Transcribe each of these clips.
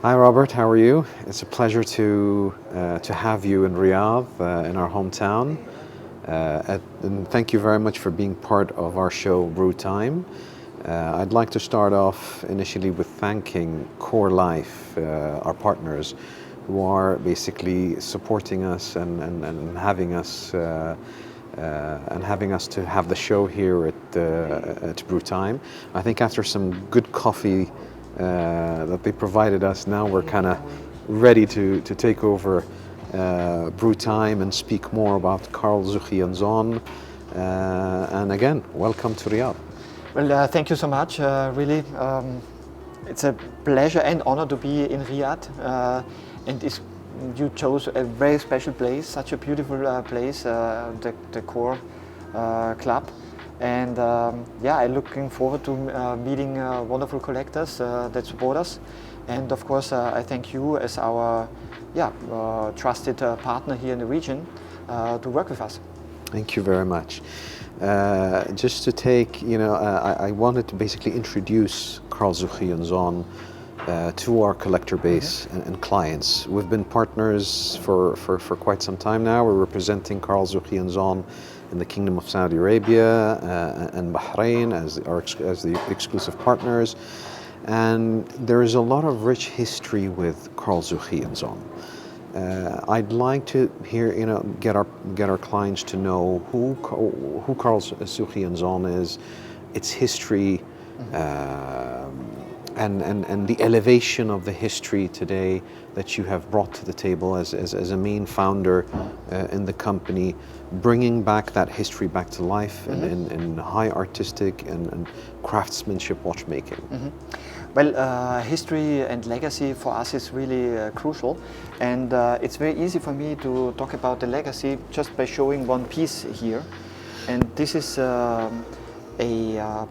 Hi Robert, how are you? It's a pleasure to have you in Riyadh, in our hometown. And thank you very much for being part of our show, Brew Time. I'd like to start off initially with thanking Core Life, our partners, who are basically supporting us and having us to have the show here at Brew Time. I think after some good coffee that they provided us, now we're kind of ready to take over Brew Time and speak more about Carl Suchy Söhne. And again, welcome to Riyadh. Well, thank you so much. Really, it's a pleasure and honor to be in Riyadh. You chose a very special place, such a beautiful place, the Core Club. And I'm looking forward to meeting wonderful collectors that support us. And of course, I thank you as our trusted partner here in the region to work with us. Thank you very much. Just to take, I wanted to basically introduce Carl Suchy Söhne to our collector base and clients. We've been partners for quite some time now. We're representing Carl Suchy Söhne in the Kingdom of Saudi Arabia and Bahrain as the exclusive partners. And there is a lot of rich history with Carl Suchy Söhne. I'd like to hear, get our clients to know who Carl Suchy Söhne is, its history, and the elevation of the history today that you have brought to the table as a main founder in the company, bringing back that history back to life in high artistic and craftsmanship watchmaking. Well, history and legacy for us is really crucial, and it's very easy for me to talk about the legacy just by showing one piece here. And this is a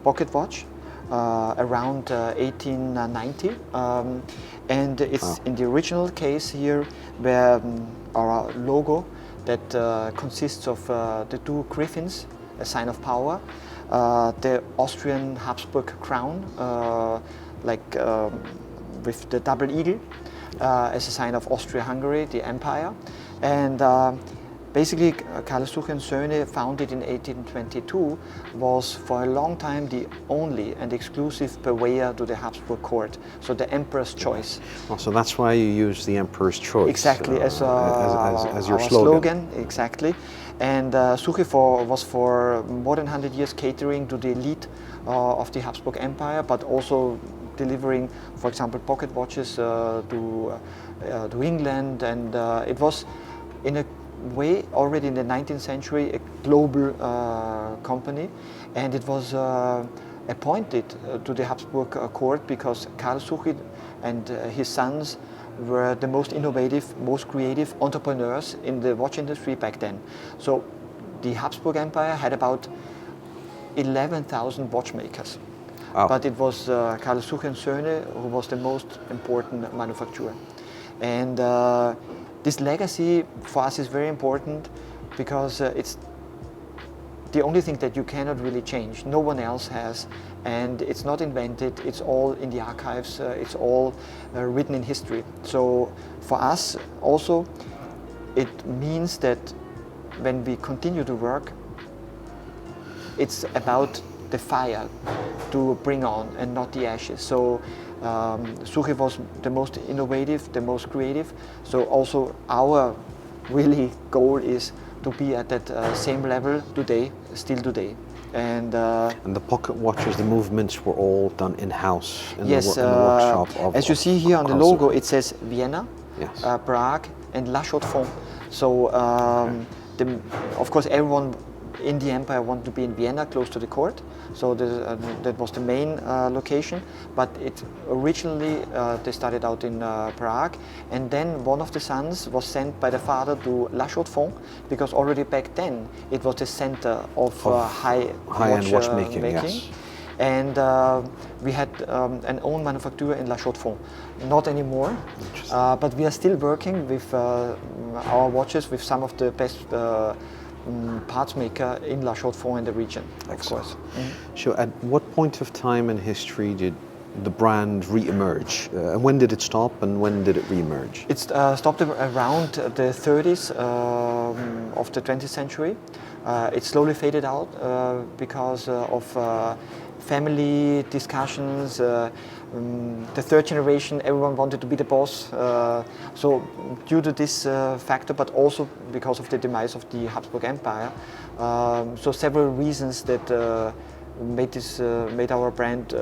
pocket watch around 1890, and it's in the original case here where our logo that consists of the two griffins, a sign of power, the Austrian Habsburg crown, with the double eagle as a sign of Austria-Hungary, the empire. And basically, Carl Suchy Söhne, founded in 1822, was for a long time the only and exclusive purveyor to the Habsburg court, so the emperor's choice. Oh, so that's why you use the emperor's choice. Exactly, as your our slogan. Exactly. And Suchy was for more than 100 years catering to the elite of the Habsburg Empire, but also delivering, for example, pocket watches to England, and it was in a way already in the 19th century a global company, and it was appointed to the Habsburg court because Carl Suchy and his sons were the most innovative, most creative entrepreneurs in the watch industry back then. So the Habsburg Empire had about 11,000 watchmakers. Wow. But it was Carl Suchy Söhne who was the most important manufacturer. And this legacy for us is very important because it's the only thing that you cannot really change. No one else has, and it's not invented, it's all in the archives, it's all written in history. So for us also, it means that when we continue to work, it's about the fire to bring on and not the ashes. So Suchy was the most innovative, the most creative. So also our really goal is to be at that same level today, still today. And the pocket watches, the movements were all done in-house in the workshop. As you see here on the logo, it says Vienna, yes. Prague, and La Chaux-de-Fonds. So of course everyone in the empire wanted to be in Vienna, close to the court. So that was the main location. But it originally they started out in Prague, and then one of the sons was sent by the father to La Chaux-de-Fonds because already back then it was the center of high-end watchmaking. Yes. And we had an own manufacturer in La Chaux-de-Fonds. Not anymore, but we are still working with our watches with some of the best parts maker in La Chaux-de-Fonds in the region, of course. So at what point of time in history did the brand re-emerge? And when did it stop and when did it re-emerge? It stopped around the 30s of the 20th century. It slowly faded out because of family discussions. The third generation, everyone wanted to be the boss. So due to this factor, but also because of the demise of the Habsburg Empire, so several reasons that made our brand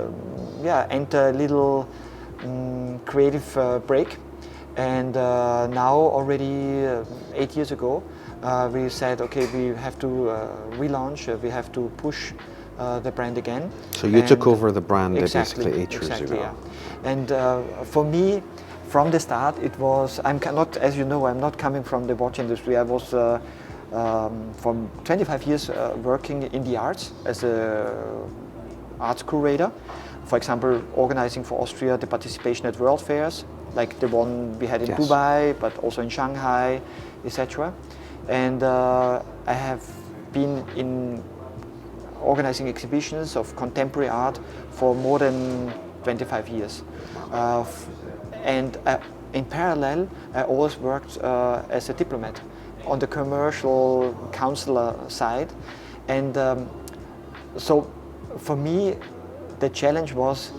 enter a little creative break. And now already 8 years ago, we said, okay, we have to relaunch, we have to push the brand again. So you took over the brand exactly, basically 8 years ago. Yeah. And for me, from the start, it was, not, as you know, I'm not coming from the watch industry. I was from 25 years working in the arts as a arts curator. For example, organizing for Austria the participation at world fairs, like the one we had in Dubai, but also in Shanghai, etc. And I have been in organizing exhibitions of contemporary art for more than 25 years. And in parallel, I always worked as a diplomat on the commercial counselor side. And so for me, the challenge was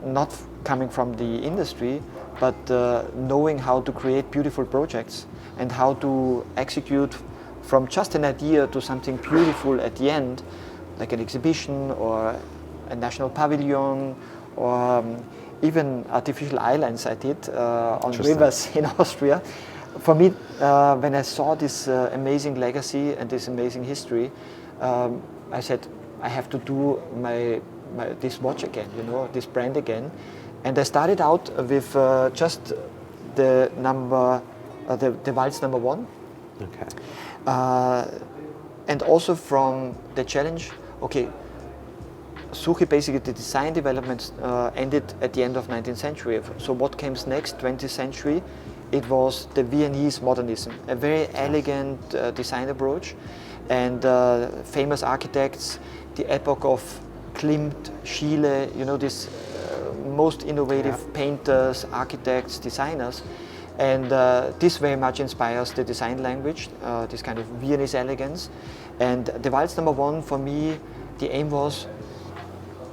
not coming from the industry, but knowing how to create beautiful projects and how to execute from just an idea to something beautiful at the end, like an exhibition or a national pavilion or even artificial islands I did on rivers in Austria. For me, when I saw this amazing legacy and this amazing history, I said, I have to do this watch again, this brand again. And I started out with just the Waltz number 1. Okay. And also from the challenge, okay, Suchy, basically the design development ended at the end of 19th century. So what came next, 20th century? It was the Viennese modernism, a very elegant design approach, and famous architects, the epoch of Klimt, Schiele, these most innovative painters, architects, designers. And this very much inspires the design language, this kind of Viennese elegance. And the Waltz number 1, for me, the aim was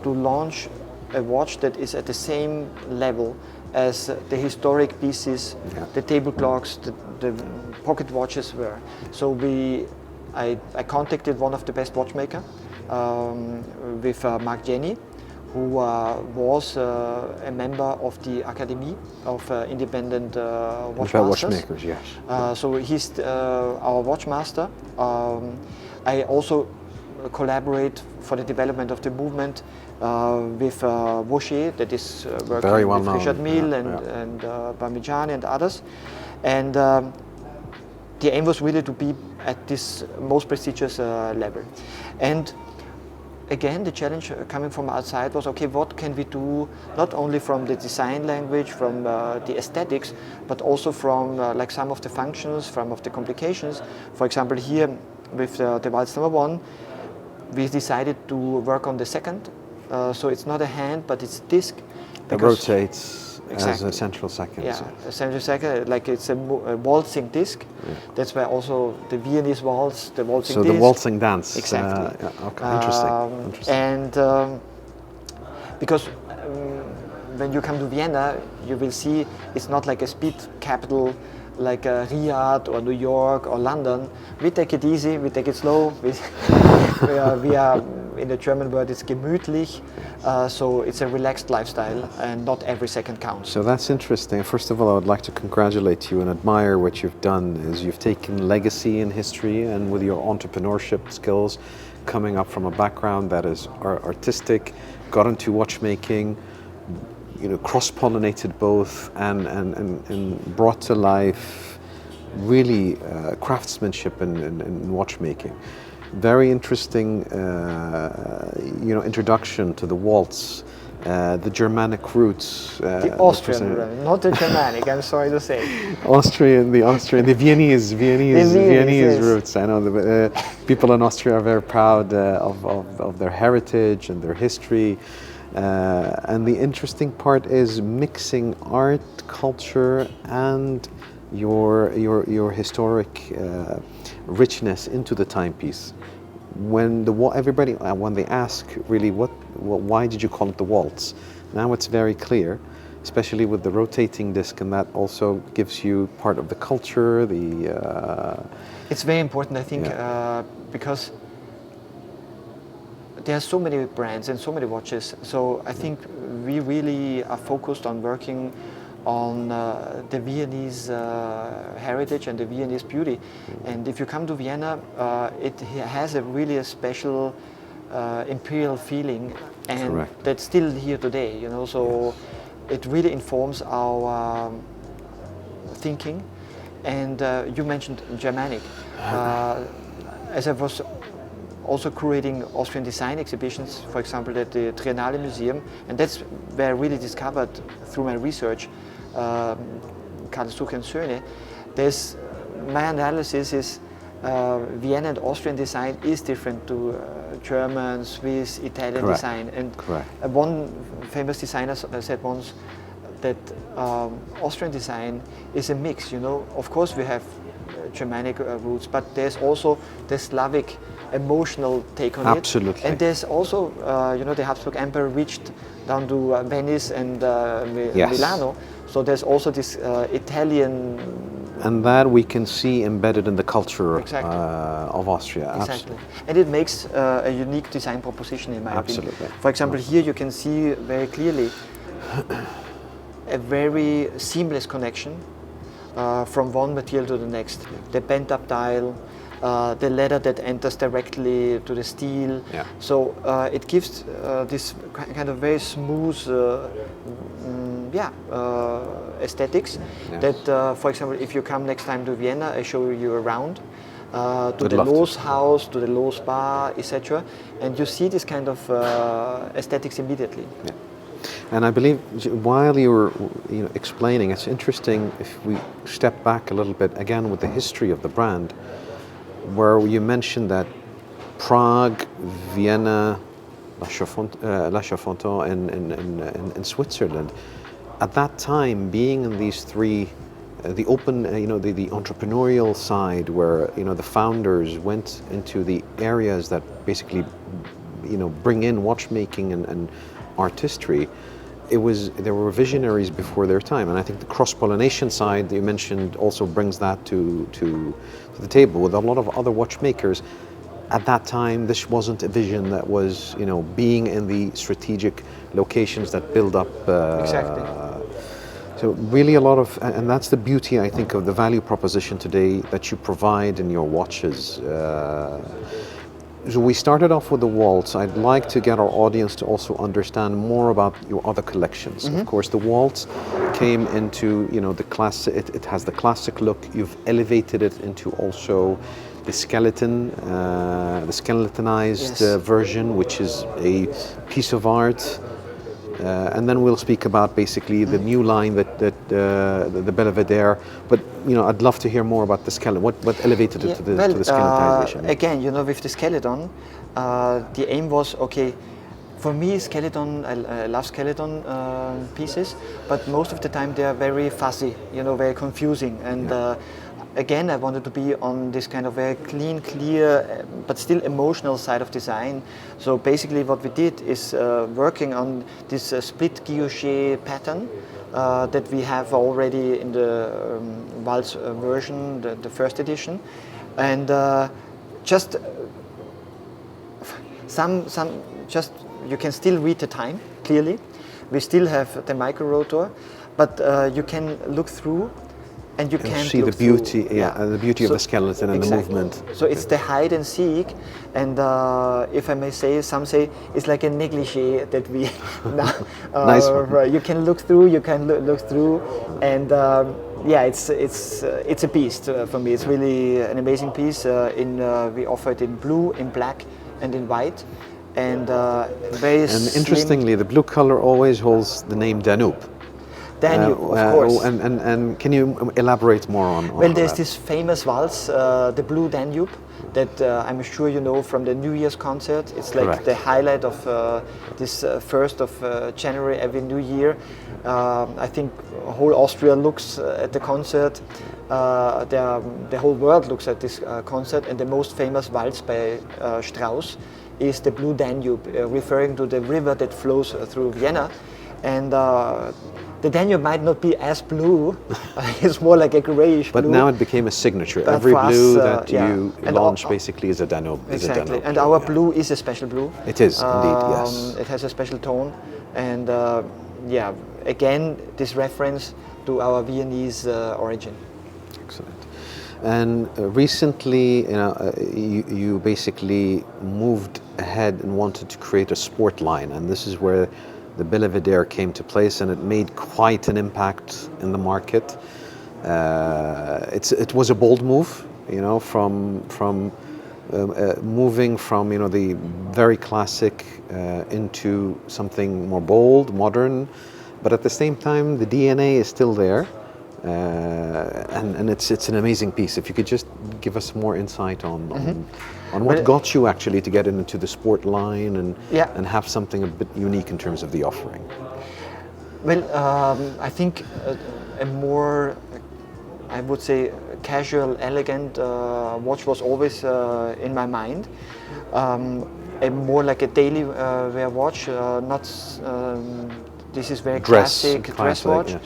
to launch a watch that is at the same level as the historic pieces, the table clocks, the pocket watches were. So I contacted one of the best watchmakers with Mark Jenny, who was a member of the Academy of Independent Watchmakers, yes. So he's our watchmaster. I also collaborate for the development of the movement with Vaucher, that is working very well with known. Richard Mille and Parmigiani and others. And the aim was really to be at this most prestigious level. And again, the challenge coming from outside was, okay, what can we do, not only from the design language, from the aesthetics, but also from like some of the functions, some of the complications. For example, here with the Waltz number 1, we decided to work on the second. So it's not a hand, but it's a disc. That rotates as a central second. Yeah, a central second, like it's a waltzing disc. Yeah. That's why also the Viennese waltz, the waltzing disc. So the waltzing dance. Exactly. Okay, interesting. And because when you come to Vienna, you will see it's not like a speed capital like Riyadh or New York or London. We take it easy, we take it slow. We are in the German word, it's gemütlich. So it's a relaxed lifestyle and not every second counts. So that's interesting. First of all, I would like to congratulate you and admire what you've done. Is you've taken legacy in history and with your entrepreneurship skills, coming up from a background that is artistic, got into watchmaking, cross-pollinated both and brought to life really craftsmanship in watchmaking. Very interesting, introduction to the waltz, the Germanic roots. The Austrian, not the Germanic. I'm sorry to say. The Viennese yes. roots. I know the people in Austria are very proud of their heritage and their history. And the interesting part is mixing art, culture, and your historic richness into the timepiece. When everybody when they ask really why did you call it the waltz? Now it's very clear, especially with the rotating disc, and that also gives you part of the culture. It's very important, I think, because there are so many brands and so many watches. So I think we really are focused on working on the Viennese heritage and the Viennese beauty. And if you come to Vienna, it has a special imperial feeling, and Correct. that's still here today. You know, so it really informs our thinking. And you mentioned Germanic. As I was also curating Austrian design exhibitions, for example, at the Triennale Museum, and that's where I really discovered through my research, Carl Suchy Söhne. My analysis is Vienna and Austrian design is different to German, Swiss, Italian Correct. design. And Correct. One famous designer said once that Austrian design is a mix. You know, of course we have Germanic roots, but there's also the Slavic emotional take on Absolutely. it. And there's also, the Habsburg Empire reached down to Venice and Yes. Milano. So there's also this Italian. And that we can see embedded in the culture Exactly. of Austria. Exactly. And it makes a unique design proposition, in my Absolutely. opinion. For example, here you can see very clearly a very seamless connection from one material to the next. The bent up dial, the leather that enters directly to the steel. Yeah. So it gives this kind of very smooth aesthetics. Yes. That, for example, if you come next time to Vienna, I show you around to Would the love to. Loos house, to the Loos bar, etc. And you see this kind of aesthetics immediately. Yeah. And I believe while you were explaining, it's interesting if we step back a little bit again with the history of the brand, where you mentioned that Prague, Vienna, La Chaux-Fontaine in Switzerland, at that time being in these three, the open, the entrepreneurial side where the founders went into the areas that basically bring in watchmaking and artistry. There were visionaries before their time, and I think the cross-pollination side that you mentioned also brings that to the table with a lot of other watchmakers. At that time, this wasn't a vision that was being in the strategic locations that build up. Exactly. So really a lot of, and that's the beauty, I think, of the value proposition today that you provide in your watches. So we started off with the waltz. I'd like to get our audience to also understand more about your other collections. Mm-hmm. Of course, the waltz came into the classic. It has the classic look. You've elevated it into also the skeleton, the skeletonized Yes. version, which is a piece of art. And then we'll speak about basically the new line the Belvedere. But I'd love to hear more about the skeleton. What elevated it to the skeletization? Again, with the skeleton, the aim was for me, skeleton. I love skeleton pieces, but most of the time they are very fuzzy, very confusing. And again, I wanted to be on this kind of very clean, clear, but still emotional side of design. So basically what we did is working on this split guilloche pattern that we have already in the Waltz version, the first edition. And just you can still read the time clearly. We still have the micro rotor, but you can look through. And you can't see the beauty, the beauty of the skeleton and exactly. the movement. So it's the hide and seek, and if I may say, some say it's like a negligee that we now. Nice one. You can look through. You can look through, and it's a beast for me. It's really an amazing piece. We offer it in blue, in black, and in white, and very. And interestingly, the blue color always holds the name Danube. Danube, of course. And can you elaborate more on Well, there's that? this famous waltz, the Blue Danube, that I'm sure you know from the New Year's concert. It's like Correct. the highlight of this 1st of January every New Year. I think whole Austria looks at the concert. The whole world looks at this concert, and the most famous waltz by Strauss is the Blue Danube, referring to the river that flows through Vienna. And the Danube might not be as blue, it's more like a grayish blue. But now it became a signature. But Every for us, blue that yeah. you And launch basically is a Danube. Exactly, Is a Danube and blue, our yeah. blue is a special blue. It is, indeed, yes. It has a special tone, and yeah, again, this reference to our Viennese origin. Excellent. And recently, you basically moved ahead and wanted to create a sport line, and this is where the Belvedere came to place, and it made quite an impact in the market. It was a bold move, from moving from the very classic into something more bold, modern, but at the same time the DNA is still there. And it's an amazing piece. If you could just give us more insight on what got you actually to get into the sport line and have something a bit unique in terms of the offering. Well, I think a more, I would say, casual, elegant watch was always in my mind. A more like a daily wear watch, not this is very classic dress watch. Yes.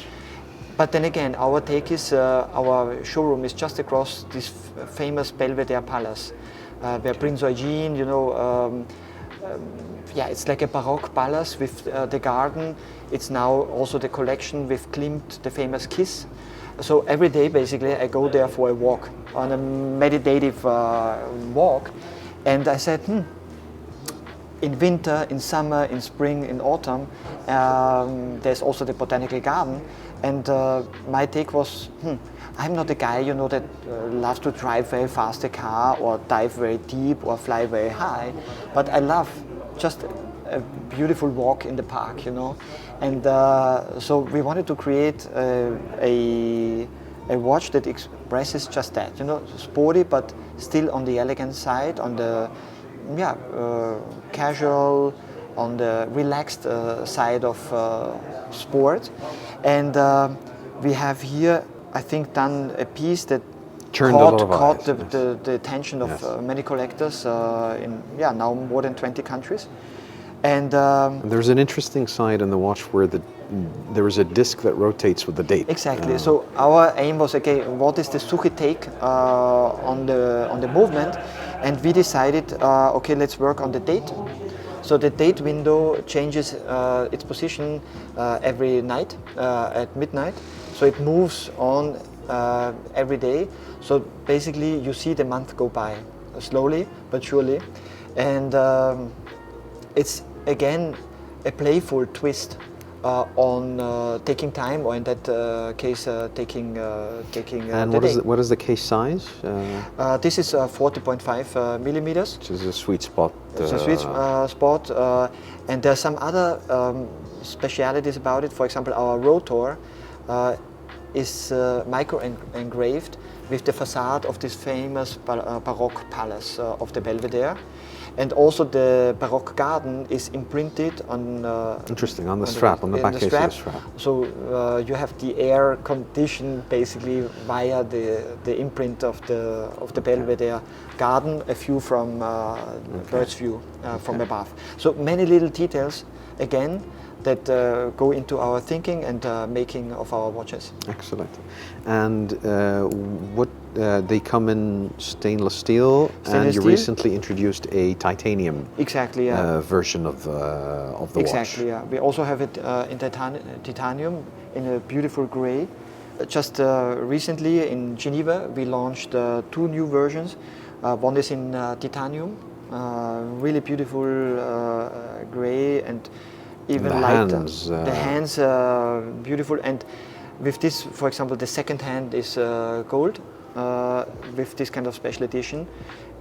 But then again, our take is, our showroom is just across this famous Belvedere Palace, where Prince Eugene, yeah, it's like a Baroque palace with the garden. It's now also the collection with Klimt, the famous kiss. So every day, basically, I go there for a walk, on a meditative walk. And I said, in winter, in summer, in spring, in autumn, there's also the botanical garden. And my take was, I'm not a guy, that loves to drive very fast a car or dive very deep or fly very high, but I love just a beautiful walk in the park, And so we wanted to create a watch that expresses just that, sporty, but still on the elegant side, on the casual, on the relaxed side of sport. And we have here, I think, done a piece that caught the attention of many collectors in now more than 20 countries. And there's an interesting side in the watch where there is a disc that rotates with the date. Exactly. So our aim was, okay, what is the Suchy take on the movement? And we decided, okay, let's work on the date. So the date window changes its position every night at midnight. So it moves on every day. So basically you see the month go by slowly but surely. And it's again a playful twist on taking time, or in that case taking and what is the case size? This is 40.5 millimeters, which is a sweet spot. It's a sweet spot, and there are some other specialities about it. For example, our rotor is micro engraved with the facade of this famous Baroque palace of the Belvedere. And also the Baroque garden is imprinted on interesting, on the strap, on the back case of the strap. So you have the air condition basically via the imprint of the Belvedere garden, a view from bird's view from above. So many little details again that go into our thinking and making of our watches. Excellent. And what they come in stainless steel, and you recently introduced a titanium version of the watch. Exactly, yeah. We also have it in titanium in a beautiful gray. Just recently in Geneva we launched 2 new versions. One is in titanium, really beautiful gray, and even the lighter. Hands, the hands are beautiful, and with this, for example, the second hand is gold with this kind of special edition,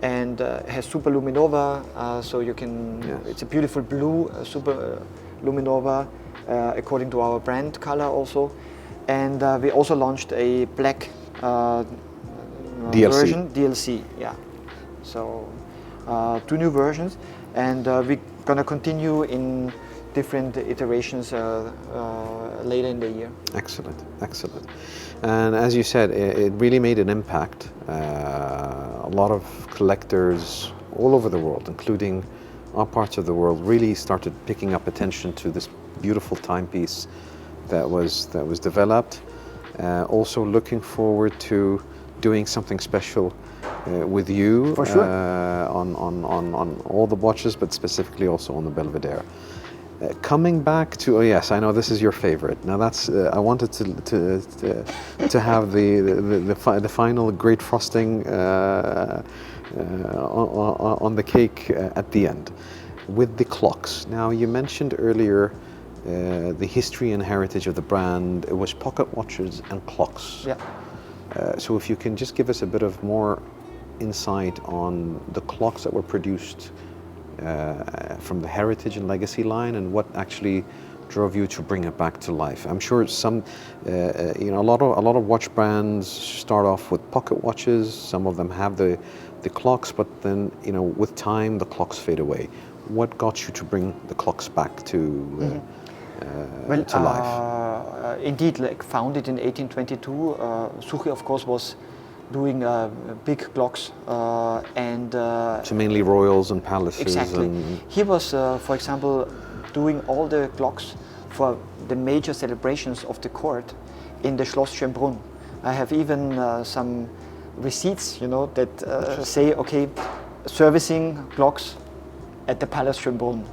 and has super luminova, so you can. Yes. It's a beautiful blue super luminova according to our brand color also, and we also launched a black DLC version, DLC, yeah. So 2 new versions, and we're gonna continue in different iterations later in the year. Excellent, excellent. And as you said, it really made an impact. A lot of collectors all over the world, including our parts of the world, really started picking up attention to this beautiful timepiece that was developed. Also looking forward to doing something special with you. For sure. On all the watches, but specifically also on the Belvedere. Coming back to, oh yes, I know this is your favorite. Now that's I wanted to have the final great frosting on the cake at the end, with the clocks. Now you mentioned earlier the history and heritage of the brand. It was pocket watches and clocks. Yeah. So if you can just give us a bit of more insight on the clocks that were produced from the heritage and legacy line, and what actually drove you to bring it back to life. I'm sure some, a lot of watch brands start off with pocket watches. Some of them have the clocks, but then with time the clocks fade away. What got you to bring the clocks back to life? Indeed, like founded in 1822, Suchy, of course, was doing big clocks and so mainly royals and palaces. Exactly. He was, for example, doing all the clocks for the major celebrations of the court in the Schloss Schönbrunn. I have even some receipts, that say, okay, servicing clocks at the Palace Schönbrunn,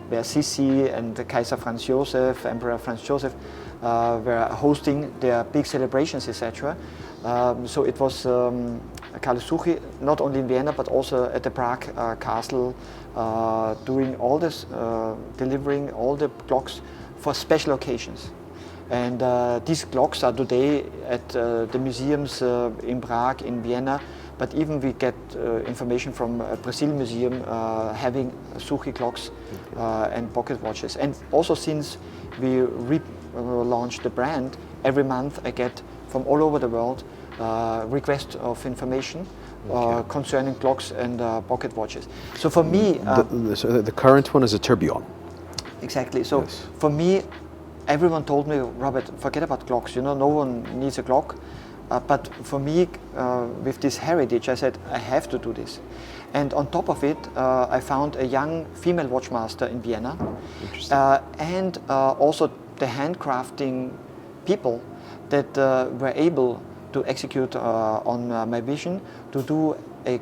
where Sissi and the Kaiser Franz Joseph, Emperor Franz Joseph, were hosting their big celebrations, etc. So it was Carl Suchy, not only in Vienna but also at the Prague castle, doing all this, delivering all the clocks for special occasions. And these clocks are today at the museums in Prague, in Vienna, but even we get information from Brazil Museum having Suchy clocks and pocket watches. And also since we launched the brand, every month I get from all over the world requests of information concerning clocks and pocket watches. So for me... the current one is a tourbillon. Exactly. So yes. For me, everyone told me, Robert, forget about clocks, no one needs a clock. But for me, with this heritage, I said, I have to do this. And on top of it, I found a young female watchmaster in Vienna. And also the handcrafting people that were able to execute on my vision to do a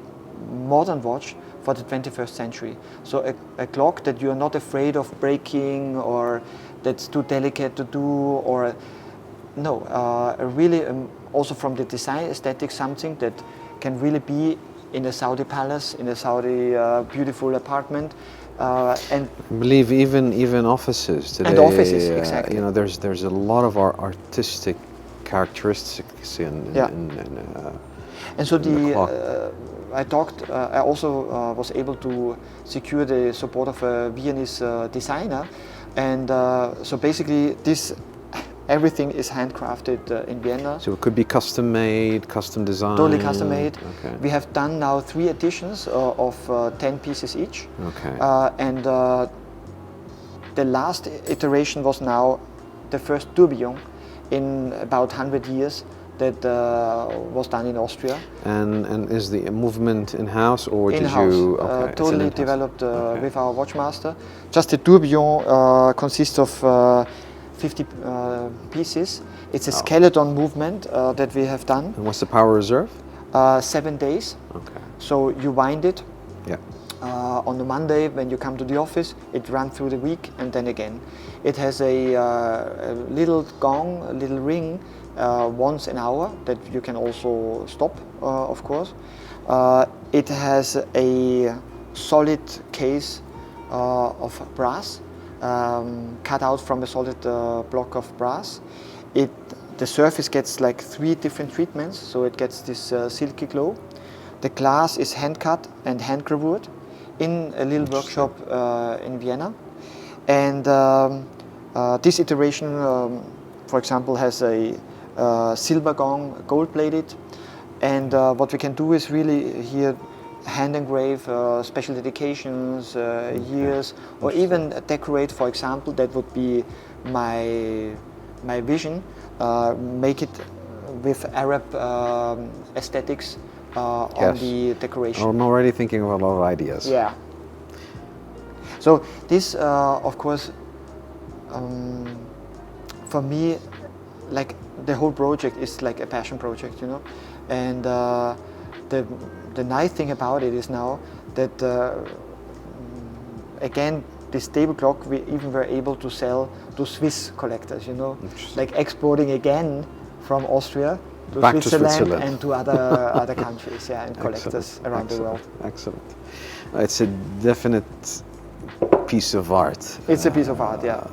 modern watch for the 21st century. So a clock that you're not afraid of breaking, or that's too delicate to do, or no, really also from the design aesthetic, something that can really be in a Saudi palace, in a Saudi beautiful apartment. And I believe even offices today. And offices, exactly. There's a lot of our artistic characteristics in and so the clock. I also was able to secure the support of a Viennese designer, and so basically everything is handcrafted in Vienna. So it could be custom made, custom designed. Totally custom made. Okay. We have done now 3 editions of 10 pieces each. Okay. And the last iteration was now the first tourbillon in about 100 years that was done in Austria. And is the movement in-house, or in-house, did you... Okay, totally developed with our watchmaster. Just the tourbillon consists of 50 pieces. It's a skeleton movement that we have done. And what's the power reserve? 7 days. Okay. So you wind it. Yeah. On the Monday when you come to the office, it runs through the week and then again. It has a little gong, a little ring once an hour that you can also stop, of course. It has a solid case of brass, cut out from a solid block of brass. The surface gets like 3 different treatments, so it gets this silky glow. The glass is hand cut and hand gravured in a little workshop in Vienna. And this iteration, for example, has a silver gong, gold plated. And what we can do is really here hand engrave special dedications, years, or even decorate, for example, that would be my vision, make it with Arab aesthetics on the decoration. I'm already thinking of a lot of ideas. Yeah. So this, of course, for me, like the whole project is like a passion project, you know, and the nice thing about it is now that again this table clock we even were able to sell to Swiss collectors, you know, like exporting again from Austria to Back Switzerland, to Switzerland and to other countries, yeah, and collectors around the world. Excellent. It's a definite piece of art. It's a piece of art, yeah.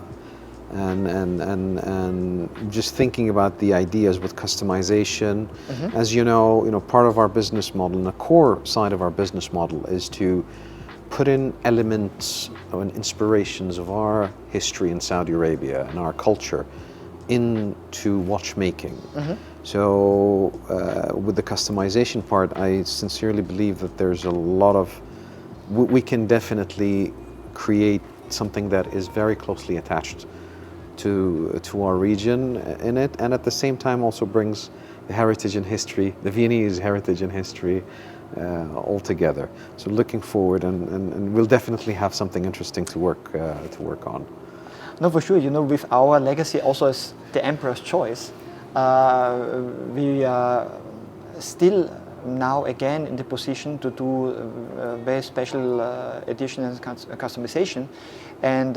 And just thinking about the ideas with customization, as you know, part of our business model and the core side of our business model is to put in elements and inspirations of our history in Saudi Arabia and our culture into watchmaking. So with the customization part, I sincerely believe that there's a lot of, we can definitely create something that is very closely attached to our region in it, and at the same time also brings the heritage and history, the Viennese heritage and history all together. So looking forward, and we'll definitely have something interesting to work on. No, for sure. You know, with our legacy also as the Emperor's Choice, we are still now again in the position to do very special edition and customization, and